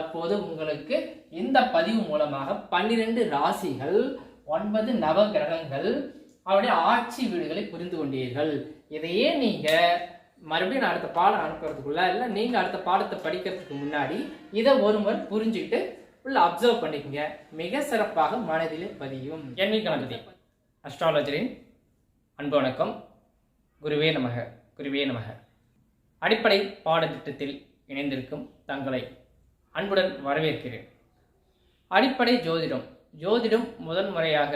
தற்போது உங்களுக்கு இந்த பதிவு மூலமாக 12 ராசிகள் 9 நவ கிரகங்கள் அவருடைய ஆட்சி வீடுகளை புரிந்து கொண்டீர்கள். இதையே நீங்க மறுபடியும் அடுத்த பாடம் அனுப்புறதுக்குள்ள இல்லை நீங்க அடுத்த பாடத்தை படிக்கிறதுக்கு முன்னாடி இதை ஒருமுறை புரிஞ்சுக்கிட்டு உள்ள அப்சர்வ் பண்ணிக்கங்க. மிக சிறப்பாக மனதிலே பதியும். என் கணபதி அஸ்ட்ராலஜரின் அன்பு வணக்கம். குருவே நமக, குருவே நமக. அடிப்படை பாடத்திட்டத்தில் இணைந்திருக்கும் தங்களை அன்புடன் வரவேற்கிறேன். அடிப்படை ஜோதிடம் முதன்முறையாக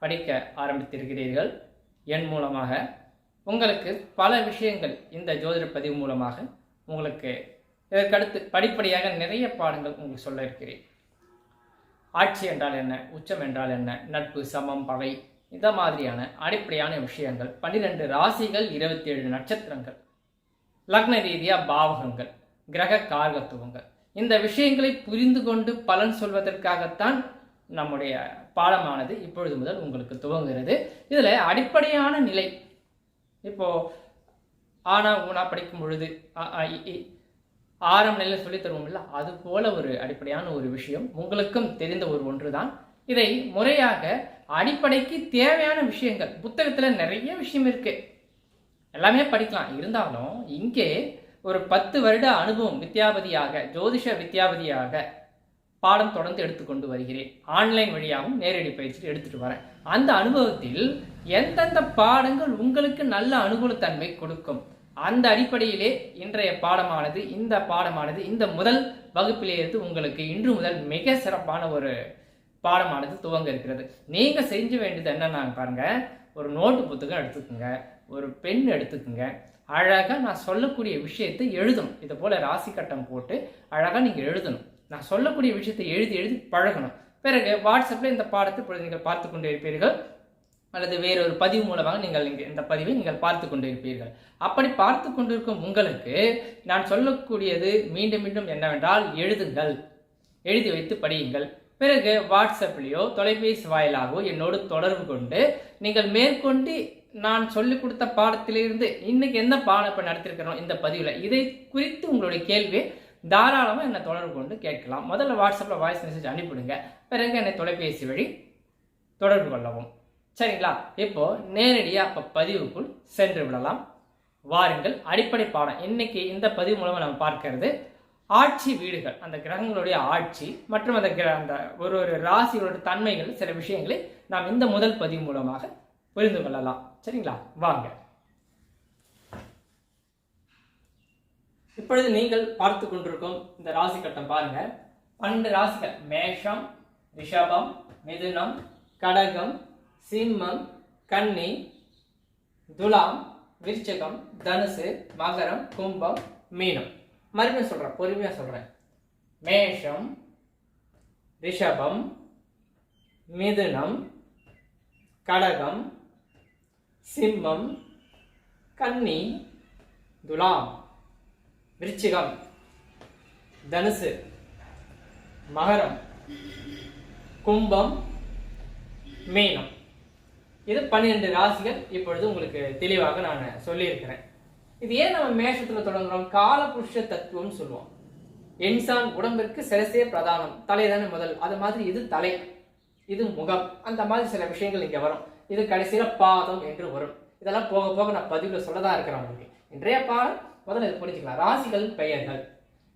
படிக்க ஆரம்பித்திருக்கிறீர்கள். என் மூலமாக உங்களுக்கு பல விஷயங்கள் இந்த ஜோதிட பதிவு மூலமாக உங்களுக்கு இதற்கடுத்து படிப்படியாக நிறைய பாடங்கள் உங்களுக்கு சொல்ல இருக்கிறேன். ஆட்சி என்றால் என்ன, உச்சம் என்றால் என்ன, நட்பு, சமம், பகை, இந்த மாதிரியான அடிப்படையான விஷயங்கள், 12 ராசிகள், 27 நட்சத்திரங்கள், லக்ன ரீதியா பாவகங்கள், கிரக காரகத்துவங்கள், இந்த விஷயங்களை புரிந்து கொண்டு பலன் சொல்வதற்காகத்தான் நம்முடைய பாடமானது இப்பொழுது முதல் உங்களுக்கு துவங்குகிறது. இதுல அடிப்படையான நிலை, இப்போ ஆனா ஊனா படிக்கும் பொழுது ஆறாம் நிலையில் சொல்லி தருவோம் இல்லை, அது போல ஒரு அடிப்படையான ஒரு விஷயம் உங்களுக்கும் தெரிந்த ஒரு ஒன்றுதான். இதை முறையாக அடிப்படைக்கு தேவையான விஷயங்கள் புத்தகத்துல நிறைய விஷயம் இருக்கு, எல்லாமே படிக்கலாம். இருந்தாலும் இங்கே ஒரு 10 வருட அனுபவம் வித்யாபதியாக, ஜோதிஷ வித்யாபதியாக பாடம் தொடர்ந்து எடுத்துக்கொண்டு வருகிறேன். ஆன்லைன் வழியாகவும் நேரடி பயிற்சி எடுத்துட்டு வரேன். அந்த அனுபவத்தில் எந்தெந்த பாடங்கள் உங்களுக்கு நல்ல அனுகூலத்தன்மை கொடுக்கும், அந்த அடிப்படையிலே இன்றைய பாடமானது, இந்த பாடமானது இந்த முதல் வகுப்பிலிருந்து உங்களுக்கு இன்று முதல் மிக சிறப்பான ஒரு பாடமானது துவங்க இருக்கிறது. நீங்க செஞ்ச வேண்டியது என்னன்னா பாருங்க, ஒரு நோட்டு புத்தகம் எடுத்துக்கோங்க, ஒரு பென் எடுத்துக்கோங்க, அழகா நான் சொல்லக்கூடிய விஷயத்தை எழுதணும். இது போல ராசி கட்டம் போட்டு அழகா நீங்க எழுதணும். நான் சொல்லக்கூடிய விஷயத்தை எழுதி பழகணும். பிறகு வாட்ஸ்அப்ல இந்த பாடத்தை இப்பொழுது நீங்கள் பார்த்து கொண்டே இருப்பீர்கள், அல்லது வேறொரு பதிவு மூலமாக நீங்கள் இந்த பதிவை நீங்கள் பார்த்து கொண்டு இருப்பீர்கள். அப்படி பார்த்து கொண்டிருக்கும் உங்களுக்கு நான் சொல்லக்கூடியது மீண்டும் மீண்டும் என்னவென்றால், எழுதுங்கள், எழுதி வைத்து படியுங்கள். பிறகு வாட்ஸ்அப்லேயோ தொலைபேசி வாயிலாகவோ என்னோடு தொடர்பு கொண்டு நீங்கள் மேற்கொண்டு நான் சொல்லிக் கொடுத்த பாடத்திலிருந்து இன்னைக்கு எந்த பாடம் இப்போ நடத்திருக்கிறோம் இந்த பதிவில், இதை குறித்து உங்களுடைய கேள்வியை தாராளமாக என்னை தொடர்பு கொண்டு கேட்கலாம். முதல்ல வாட்ஸ்அப்பில் வாய்ஸ் மெசேஜ் அனுப்பிவிடுங்க, பிறகு என்னை தொலைபேசி வழி தொடர்பு கொள்ளவும். சரிங்களா? இப்போ நேரடியாக இப்போ பதிவுக்குள் சென்று விடலாம். வாருங்கள். அடிப்படை பாடம் இன்னைக்கு இந்த பதிவு மூலமாக நம்ம பார்க்கிறது ஆட்சி வீடுகள், அந்த கிரகங்களுடைய ஆட்சி மற்றும் அந்த ஒரு ராசிகளோட தன்மைகள், சில விஷயங்களை நாம் இந்த முதல் பதிவு மூலமாக புரிந்து கொள்ளலாம். சரிங்களா? வாங்க. இப்பொழுது நீங்கள் பார்த்து கொண்டிருக்கும் இந்த ராசி கட்டம் பாருங்க, 12 ராசிகள்: மேஷம், ரிஷபம், மிதுனம், கடகம், சிம்மம், கன்னி, துலாம், விருச்சிகம், தனுசு, மகரம், கும்பம், மீனம். மறுபடியும் சொல்றேன், பொறுமையா சொல்றேன். மேஷம், ரிஷபம், மிதுனம், கடகம், சிம்மம், கன்னி, துலாம், விருச்சிகம், தனுசு, மகரம், கும்பம், மீனம். இது 12 ராசிகள் இப்பொழுது உங்களுக்கு தெளிவாக நான் சொல்லியிருக்கிறேன். இது ஏன் நம்ம மேஷத்துல தொடங்குறோம்? காலபுருஷ தத்துவம் சொல்லுவோம். இன்சான் உடம்பிற்கு சிரசே பிரதானம், தலைதானே முதல். அது மாதிரி இது தலை, இது முகம், அந்த மாதிரி சில விஷயங்கள் இங்க வரும். இது கடைசியில பாதம் என்று வரும். இதெல்லாம் போக போக நான் பதிவுல சொல்லதான் இருக்கிறேன் உங்களுக்கு. இன்றைய பாடம் முதல்ல இது புரிஞ்சுக்கலாம். ராசிகள் பெயர்கள்,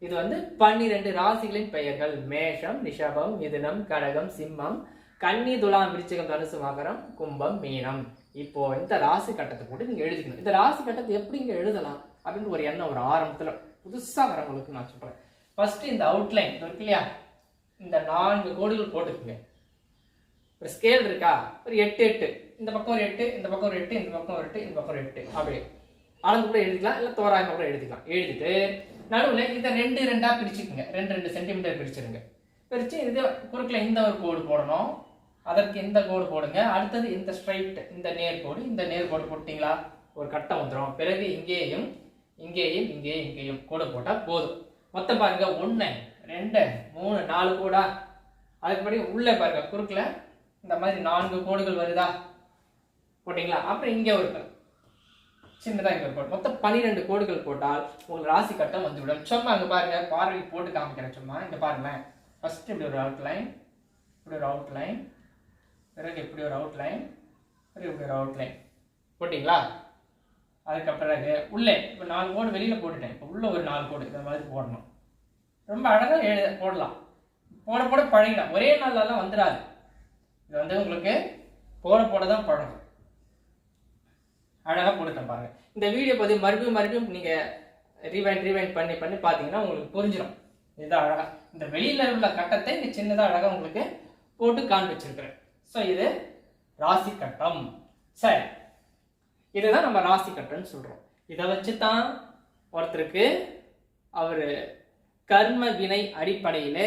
இது 12 ராசிகளின் பெயர்கள்: மேஷம், ரிஷபம், மிதுனம், கடகம், சிம்மம், கன்னி, துலாம், விருச்சிகம், தனுசு, மகரம், கும்பம், மீனம். இப்போ இந்த ராசி கட்டத்தை போட்டு நீங்க எழுதிக்கணும். இந்த ராசி கட்டத்தை எப்படி இங்க எழுதலாம் அப்படின்னு ஒரு எண்ணம் ஒரு ஆரம்பத்துல புதுசா வரவங்களுக்கு நான் சொல்றேன். ஃபர்ஸ்ட் இந்த அவுட்லைன் இருக்கு இல்லையா, இந்த 4 கோடுகள் போட்டுக்குங்க. ஒரு ஸ்கேல் இருக்கா, ஒரு 8 8, இந்த பக்கம் ஒரு 8, இந்த பக்கம் ஒரு 8, இந்த பக்கம் ஒரு 8, இந்த பக்கம் ஒரு 8, அப்படியே அளந்து கூட எழுதிக்கலாம், இல்லை தோராயமாக கூட எழுதிக்கலாம். எழுதிட்டு நடுவில் இதை 2 2 பிரிச்சுக்குங்க. 2 சென்டிமீட்டர் பிரிச்சிருங்க. பிரிச்சு இது குறுக்கில் இந்த ஒரு கோடு போடணும், அதற்கு இந்த கோடு போடுங்க. அடுத்தது இந்த ஸ்ட்ரைட், இந்த நேர்கோடு, இந்த நேர்கோடு போட்டிங்களா, ஒரு கட்டம் வந்துடும். பிறகு இங்கேயும் இங்கேயும் இங்கேயும் இங்கேயும் கோடு போட்டால் போதும். மொத்தம் பாருங்க 1 2 3 4 கோடா. அதுக்குபடி உள்ளே பாருங்க குறுக்கில் இந்த மாதிரி 4 கோடுகள் வருதா, போட்டிங்களா. அப்புறம் இங்கே ஒரு சின்னதாக இங்கே கோடு, மொத்தம் 12 கோடுகள் போட்டால் உங்களுக்கு ராசி கட்டம் வந்துவிடும். சும்மா அங்கே பாருங்க, பார்வை போட்டு காமிக்கிறேன். சும்மா இங்கே பாருங்களேன். ஃபர்ஸ்ட் இப்படி ஒரு அவுட்லைன், இப்படி ஒரு அவுட்லைன், பிறகு இப்படி ஒரு அவுட்லைன், பிறகு இப்படி ஒரு அவுட்லைன் போட்டிங்களா? அதுக்கப்புறம் உள்ளே இப்போ 4 கோடு வெளியில் போட்டுட்டேன். இப்போ உள்ள ஒரு 4 கோடு இந்த மாதிரி போடணும். ரொம்ப அழகாக போடலாம். போட போட பழகிடலாம். ஒரே நாளெல்லாம் வந்துடாது. இது வந்து உங்களுக்கு போட தான் பழகும். அழகாக போட்டுட்டேன் பாருங்க. இந்த வீடியோ பற்றி மறுபடியும் நீங்கள் ரீவைண்ட் பண்ணி பார்த்தீங்கன்னா உங்களுக்கு புரிஞ்சிடும். இதுதான் அழகாக இந்த வெளியில் உள்ள கட்டத்தை இங்கே சின்னதாக அழகாக உங்களுக்கு போட்டு காண்பிச்சிருக்கிறேன். ஸோ இது ராசி கட்டம். சரி, இதுதான் நம்ம ராசி கட்டம்னு சொல்கிறோம். இதை வச்சு தான் ஒருத்தருக்கு அவர் கர்ம வினை அடிப்படையில்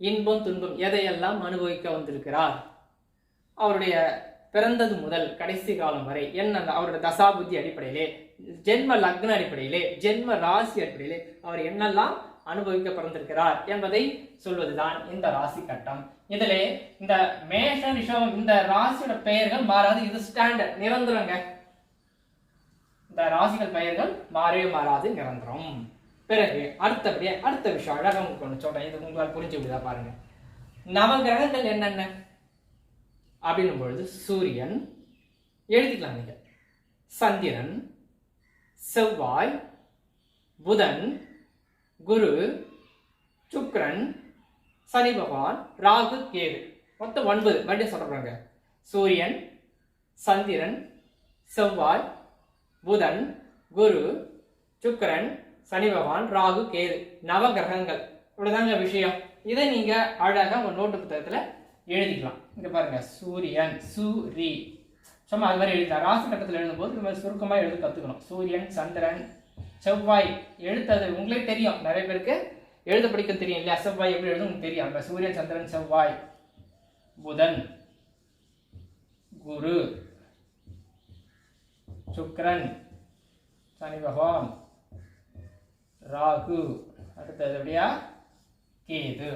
இன்பம் துன்பம் எதையெல்லாம் அனுபவிக்க வந்திருக்கிறார், அவருடைய பிறந்தது முதல் கடைசி காலம் வரை என்ன அவருடைய தசாபுத்தி அடிப்படையிலே, ஜென்ம லக்ன அடிப்படையிலே, ஜென்ம ராசி அடிப்படையிலே அவர் என்னெல்லாம் அனுபவிக்க பிறந்திருக்கிறார் என்பதை சொல்வதுதான் இந்த ராசி கட்டம். இதிலே இந்த மேஷ ரிஷபம் இந்த ராசியோட பெயர்கள் மாறாது. இது ஸ்டாண்டர்ட், நிரந்தரங்க. இந்த ராசிகள் பெயர்கள் மாறவே மாறாது, நிரந்தரம். பிறகு அடுத்தபடியே அடுத்த விஷயம் அழகாக உங்களுக்கு ஒன்று சொல்றேன். இது உங்களால் புரிஞ்சு விடுதா பாருங்க. நவகிரகங்கள் என்னென்ன அப்படின்னும் பொழுது சூரியன் எழுதிக்கலாம் நீங்க, சந்திரன், செவ்வாய், புதன், குரு, சுக்கிரன், சனி பகவான், ராகு, கேது, மொத்தம் 9. மறுபடியும் சொல்றாங்க. சூரியன், சந்திரன், செவ்வாய், புதன், குரு, சுக்கிரன், சனி பகவான், ராகு, கேது, நவகிரகங்கள். இவ்வளவுதாங்க விஷயம். இதை நீங்க அழகாக உங்க நோட்டு புத்தகத்துல எழுதிக்கலாம். இங்க பாருங்க, சூரியன், சூரி, சும்மா அது மாதிரி எழுதலாம். ராசி கட்டத்தில் எழுதும்போது இந்த மாதிரி சுருக்கமா எழுத கத்துக்கணும். சூரியன், சந்திரன், செவ்வாய் எழுத்தது உங்களே தெரியும். நிறைய பேருக்கு எழுத படிக்க தெரியும் இல்லையா? செவ்வாய் எப்படி எழுதும் உங்களுக்கு தெரியும். அந்த சூரியன், சந்திரன், செவ்வாய், புதன், குரு, சுக்கிரன், சனி பகவான், ராகு, அடுத்தது எப்படியா கேது.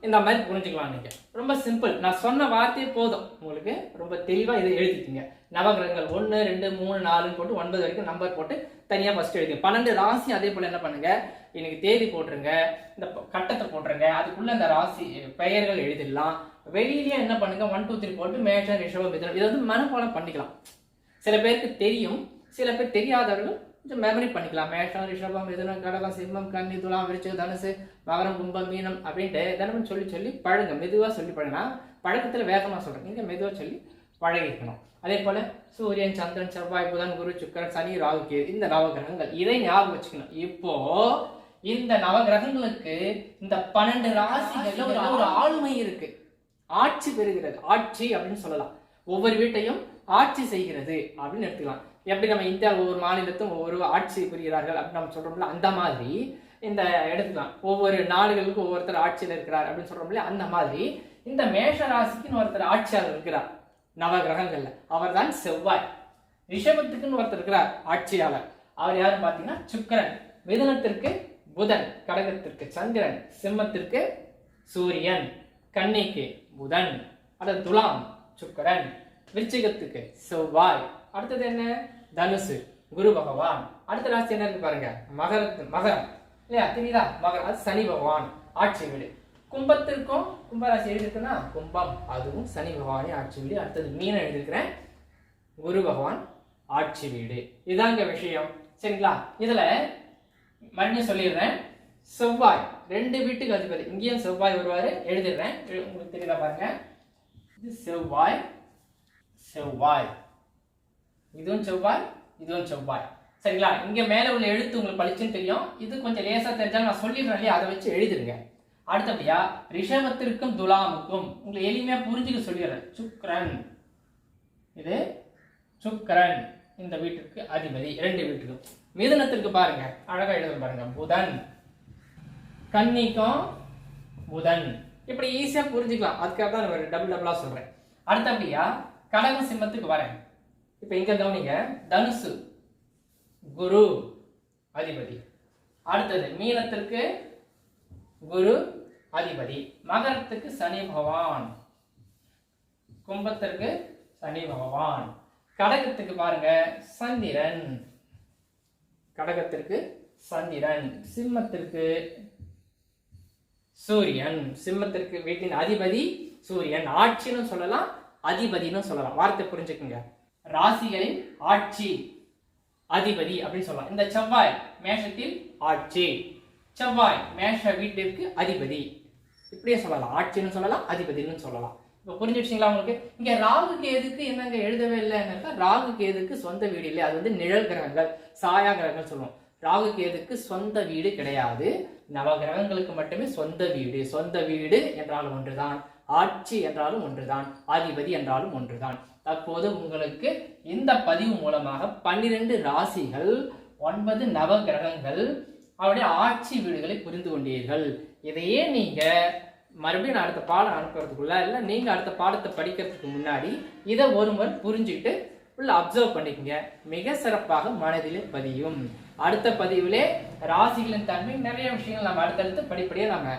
இந்த மாதிரி புரிஞ்சுக்கலாம். நீங்க ரொம்ப சிம்பிள். நான் சொன்ன வார்த்தையே போதும் உங்களுக்கு, ரொம்ப தெளிவா இதை எழுதிக்கிங்க. நவகிரகங்கள் 1 2 3 4 போட்டு 9 வரைக்கும் நம்பர் போட்டு தனியா ஃபர்ஸ்ட் எழுதுங்க. 12 ராசி அதே போல என்ன பண்ணுங்க, இன்னைக்கு தேதி போட்டுருங்க, இந்த கட்டத்தை போட்டுருங்க, அதுக்குள்ள இந்த ராசி பெயர்கள் எழுதிடலாம். வெளியிலேயே என்ன பண்ணுங்க, 1 2 3 போட்டு மேஷம், ரிஷபம், மிதுனம் இதை வந்து மனப்பாடம் பண்ணிக்கலாம். சில பேருக்கு தெரியும், சில பேர் தெரியாதவர்கள் கொஞ்சம் மெமரி பண்ணிக்கலாம். மேஷம், ரிஷபம், மிதுனம், கடகம், சிம்மம், கன்னி, துலாம், விருச்சிகம், தனுசு, மகரம், கும்பம், மீனம் அப்படின்ட்டு தினமும் சொல்லி பழங்க. மெதுவாக சொல்லி பழகினா பழக்கத்தில் வேகமாக சொல்கிறேன். நீங்கள் மெதுவாக சொல்லி பழகிக்கணும். அதே போல் சூரியன், சந்திரன், செவ்வாய், புதன், குரு, சுக்கிரன், சனி, ராகு, கேது, இந்த நவகிரகங்கள் இதை ஞாபகம் வச்சுக்கணும். இப்போ இந்த நவகிரகங்களுக்கு இந்த 12 ராசிகள்ல ஒரு ஆளுமை இருக்கு, ஆட்சி பெறுகிறது. ஆட்சி அப்படின்னு சொல்லலாம். ஒவ்வொரு வீட்டையும் ஆட்சி செய்கிறது அப்படின்னு எடுத்துக்கலாம். எப்படி நம்ம இந்தியா ஒவ்வொரு மாநிலத்தும் ஒவ்வொரு ஆட்சி புரிகிறார்கள் அப்படின்னு நம்ம சொல்றோம்ல, அந்த மாதிரி இந்த எடுத்துக்கலாம். ஒவ்வொரு நாடுகளுக்கும் ஒவ்வொருத்தர் ஆட்சியில் இருக்கிறார் அப்படின்னு சொல்றோம்ல, அந்த மாதிரி இந்த மேஷ ராசிக்குன்னு ஒருத்தர் ஆட்சியாளர் இருக்கிறார் நவகிரகங்கள்ல. அவர் தான் செவ்வாய். ரிஷபத்துக்குன்னு ஒருத்தர் இருக்கிறார் ஆட்சியாளர். அவர் யாரும் பார்த்தீங்கன்னா சுக்கிரன். மிதுனத்திற்கு புதன், கடகத்திற்கு சந்திரன், சிம்மத்திற்கு சூரியன், கன்னிக்கு புதன், அடுத்து துலாம் சுக்கிரன், விருச்சிகத்துக்கு செவ்வாய், அடுத்தது என்ன தனுசு குரு பகவான், அடுத்த ராசி என்ன இருக்கு பாருங்க மகரம் இல்லையா, தெரியுதா மகரம், அது சனி பகவான் ஆட்சி வீடு. கும்பத்திற்கும் கும்பராசி எழுதிருக்குன்னா கும்பம், அதுவும் சனி பகவானே ஆட்சி வீடு. அடுத்தது மீனம் எழுதிருக்கிறேன், குரு பகவான் ஆட்சி வீடு. இதாங்க விஷயம், சரிங்களா? இதுல மறுபடியும் சொல்லிடுறேன், செவ்வாய் 2 வீட்டுக்கு அதிபதி. இங்கேயும் செவ்வாய் வருவாரு, எழுதிடுறேன், உங்களுக்கு தெரியுதா பாருங்க. இது செவ்வாய், செவ்வாய், இதுவும் செவ்வாய், இதுவும் செவ்வாய், சரிங்களா? இங்க மேல உள்ள எழுத்து உங்களுக்கு பளிச்சுன்னு தெரியும். இது கொஞ்சம் லேசா தெரிஞ்சாலும் நான் சொல்லிடுறேன் இல்லையா, அதை வச்சு எழுதிருங்க. அடுத்தபடியா ரிஷபத்திற்கும் துலாமுக்கும் உங்களுக்கு எளிமையா புரிஞ்சுக்க சொல்லிடுறேன். சுக்கிரன், இது சுக்கிரன் இந்த வீட்டுக்கு அதிபதி, 2 வீட்டுக்கும். மிதுனத்திற்கு பாருங்க அழகா எழுத பாருங்க, புதன், கன்னிக்கும் புதன். இப்படி ஈஸியா புரிஞ்சுக்கலாம், அதுக்காக தான் நான் டபுளா சொல்றேன். அடுத்தபடியா கடக சிம்மத்துக்கு வரேன். இப்ப இங்க கவனிங்க, தனுசு குரு அதிபதி. அடுத்தது மீனத்திற்கு குரு அதிபதி, மகரத்துக்கு சனி பகவான், கும்பத்திற்கு சனி பகவான், கடகத்துக்கு பாருங்க சந்திரன், கடகத்திற்கு சந்திரன். சிம்மத்திற்கு சூரியன், சிம்மத்திற்கு வீட்டின் அதிபதி சூரியன். ஆட்சின்னு சொல்லலாம், அதிபதினு சொல்லலாம், வார்த்தை புரிஞ்சுக்குங்க. ராசிகளின் ஆட்சி அதிபதி அப்படின்னு சொல்லலாம். இந்த செவ்வாய் மேஷத்தில் ஆட்சி, செவ்வாய் மேஷ வீட்டிற்கு அதிபதி, இப்படியே சொல்லலாம். ஆட்சின்னு சொல்லலாம், அதிபதினு சொல்லலாம். இப்போ புரிஞ்சிடுச்சிங்களா உங்களுக்கு? இங்க ராகு கேதுக்கு என்னங்க எழுதவே இல்லைன்னு, ராகு கேதுக்கு சொந்த வீடு இல்லை, அது நிழல் கிரகங்கள், சாயா கிரகங்கள் சொல்லுவோம். ராகு கேதுக்கு சொந்த வீடு கிடையாது, நவகிரகங்களுக்கு மட்டுமே சொந்த வீடு. சொந்த வீடு என்றாலும் ஒன்றுதான், ஆட்சி என்றாலும் ஒன்றுதான், அதிபதி என்றாலும் ஒன்றுதான். தற்போது உங்களுக்கு இந்த பதிவு மூலமாக 12 ராசிகள், 9 நவகிரகங்கள், அவருடைய ஆட்சி வீடுகளை புரிந்து கொண்டீர்கள். இதையே நீங்க மறுபடியும் அடுத்த பாடம் அனுப்புறதுக்குள்ள இல்லை நீங்க அடுத்த பாடத்தை படிக்கிறதுக்கு முன்னாடி இதை ஒருமுறை புரிஞ்சுட்டு உள்ள அப்சர்வ் பண்ணிக்கங்க, மிக சிறப்பாக மனதிலே பதியும். அடுத்த பதிவிலே ராசிகளின் தன்மை நிறைய விஷயங்கள் நம்ம அடுத்தடுத்து படிப்படியாக நம்ம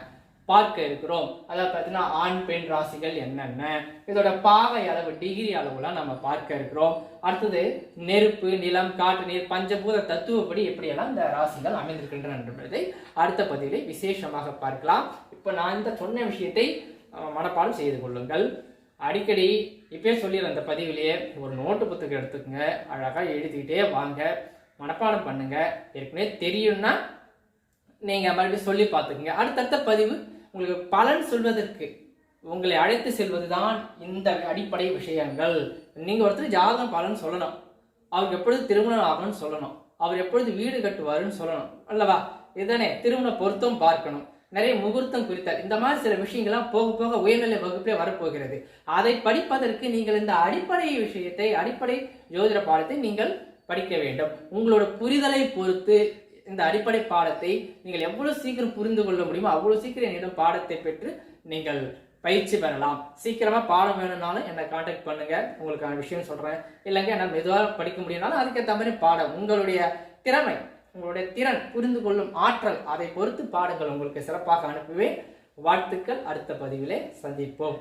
பார்க்க இருக்கிறோம். அதாவது பார்த்தீங்கன்னா ஆண் பெண் ராசிகள் என்னென்ன, இதோட பாகை அளவு டிகிரி அளவுலாம் நம்ம பார்க்க இருக்கிறோம். அடுத்தது நெருப்பு, நிலம், காற்று, நீர், பஞ்சபூத தத்துவப்படி எப்படியெல்லாம் இந்த ராசிகள் அமைந்திருக்கின்றன என்பதை அடுத்த பதிவிலே விசேஷமாக பார்க்கலாம். இப்போ நான் இந்த சொன்ன விஷயத்தை மனப்பாடம் செய்து கொள்ளுங்கள். அடிக்கடி இப்பயே சொல்லிடுற அந்த பதிவிலேயே ஒரு நோட்டு புத்தகம் எடுத்துக்கங்க, அழகாக எழுதிக்கிட்டே வாங்க, மனப்பாடம் பண்ணுங்க. ஏற்கனவே தெரியும்னா நீங்க மறுபடியும் சொல்லி பார்த்துக்கங்க. அடுத்தடுத்த பதிவு உங்களுக்கு பலன் சொல்வதற்கு உங்களை அழைத்து செல்வதுதான் இந்த அடிப்படை விஷயங்கள். நீங்க ஒருத்தர் ஜாதகம் பலன் சொல்லணும், அவருக்கு எப்பொழுது திருமணம் ஆகணும்னு சொல்லணும், அவர் எப்பொழுது வீடு கட்டுவாருன்னு சொல்லணும் அல்லவா? இதுதானே திருமண பொருத்தம் பார்க்கணும், நிறைய முகூர்த்தம் குறித்தார், இந்த மாதிரி சில விஷயங்கள்லாம் போக போக உயர்நிலை வகுப்பிலே வரப்போகிறது. அதை படிப்பதற்கு நீங்கள் இந்த அடிப்படை விஷயத்தை, அடிப்படை ஜோதிட பாடத்தை நீங்கள் படிக்க வேண்டும். உங்களோட புரிதலை பொறுத்து இந்த அடிப்படை பாடத்தை நீங்கள் எவ்வளவு சீக்கிரம் புரிந்து கொள்ள முடியுமோ அவ்வளவு சீக்கிரம் என்னிடம் பாடத்தை பெற்று நீங்கள் பயிற்சி பெறலாம். சீக்கிரமா பாடம் வேணும்னாலும் என்னை கான்டாக்ட் பண்ணுங்க, உங்களுக்கான விஷயம் சொல்றேன். இல்லைங்க என்ன மெதுவாக படிக்க முடியும்னாலும் அதுக்கேற்ற மாதிரி பாடம், உங்களுடைய திறமை, உங்களுடைய திறன், புரிந்து கொள்ளும் ஆற்றல், அதை பொறுத்து பாடங்கள் உங்களுக்கு சிறப்பாக அனுப்புவேன். வாழ்த்துக்கள். அடுத்த பதிவிலே சந்திப்போம்.